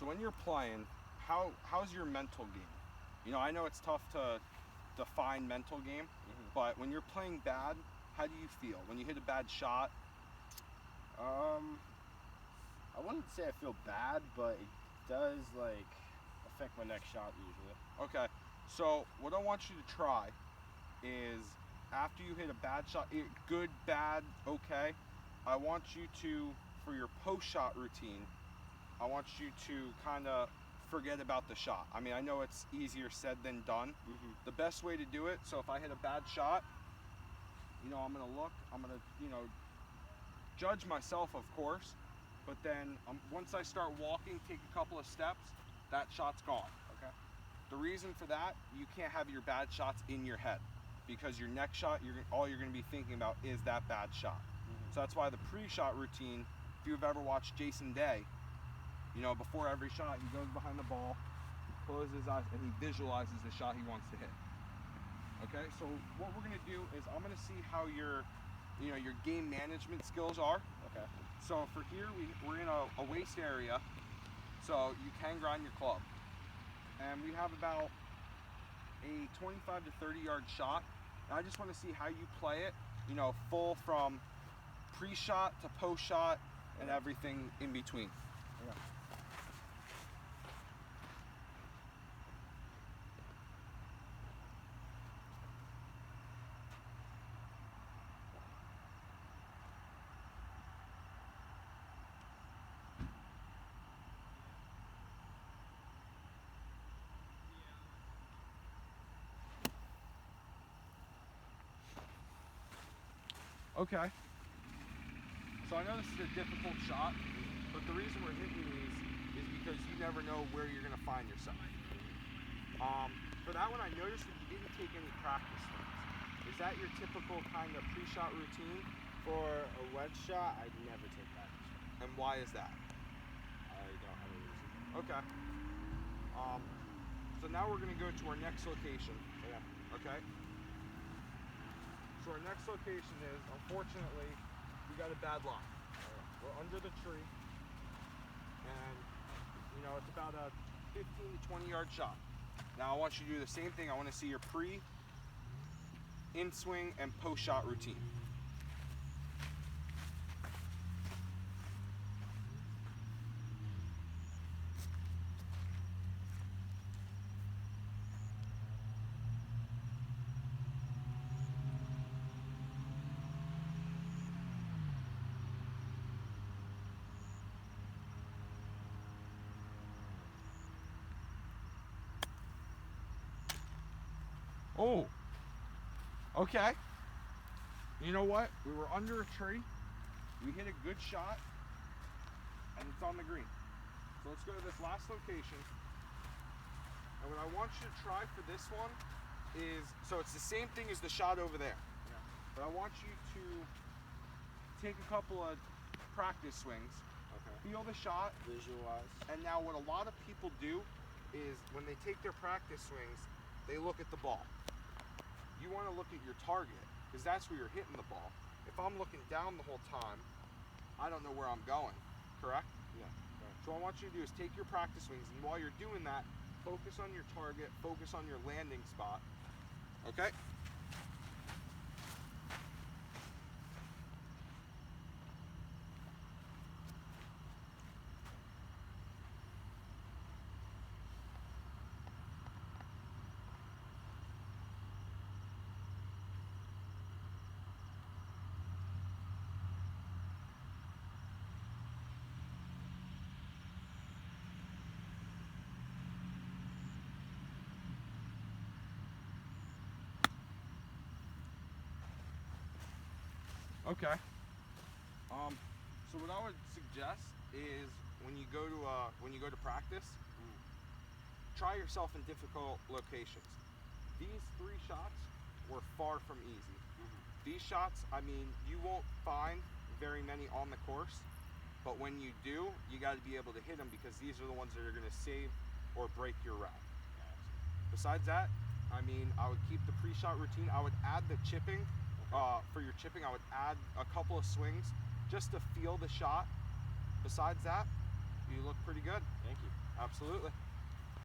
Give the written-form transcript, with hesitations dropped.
So when you're playing, how's your mental game? You know, I know it's tough to define mental game, but when you're playing bad, how do you feel when you hit a bad shot? I wouldn't say I feel bad, but it does like affect my next shot usually. Okay, so what I want you to try is after you hit a bad shot, good, bad, okay, I want you to, for your post-shot routine, I want you to kind of forget about the shot. I mean, I know it's easier said than done. The best way to do it, so if I hit a bad shot, you know, I'm gonna look, I'm gonna, you know, judge myself, of course, but then once I start walking, take a couple of steps, that shot's gone. Okay. The reason for that, you can't have your bad shots in your head, because your next shot, all you're gonna be thinking about is that bad shot. So that's why the pre-shot routine, if you've ever watched Jason Day, you know, before every shot, he goes behind the ball, closes his eyes, and he visualizes the shot he wants to hit. Okay, so what we're gonna do is I'm gonna see how your game management skills are. Okay. So for here, we're in a waist area, so you can grind your club. And we have about a 25 to 30 yard shot. And I just wanna see how you play it, you know, full from pre-shot to post-shot and everything in between. Yeah. Okay. So I know this is a difficult shot, but the reason we're hitting these is because you never know where you're gonna find yourself. For that one, I noticed that you didn't take any practice swings. Is that your typical kind of pre-shot routine? For a wedge shot, I'd never take that. And why is that? I don't have a reason. Okay. So now we're gonna go to our next location. Yeah. Okay. So our next location is, unfortunately, we got a bad lie. We're under the tree, and you know it's about a 15 to 20 yard shot. Now I want you to do the same thing. I want to see your pre, in swing, and post shot routine. Oh, okay. You know what? We were under a tree. We hit a good shot, and it's on the green. So let's go to this last location. And what I want you to try for this one is, so it's the same thing as the shot over there. Yeah. But I want you to take a couple of practice swings, Okay. feel the shot, Visualize. and now what a lot of people do is when they take their practice swings, they look at the ball. You want to look at your target, because that's where you're hitting the ball. If I'm looking down the whole time, I don't know where I'm going, correct? Yeah. Right. So what I want you to do is take your practice swings, and while you're doing that, focus on your target, focus on your landing spot, okay? Okay. So what I would suggest is when you go to practice, try yourself in difficult locations. These 3 shots were far from easy. These shots, I mean, you won't find very many on the course, but when you do, you got to be able to hit them, because these are the ones that are going to save or break your route. Besides that, I mean, I would keep the pre-shot routine. I would add the chipping. For your chipping, I would add a couple of swings just to feel the shot. Besides that, you look pretty good. Thank you. Absolutely.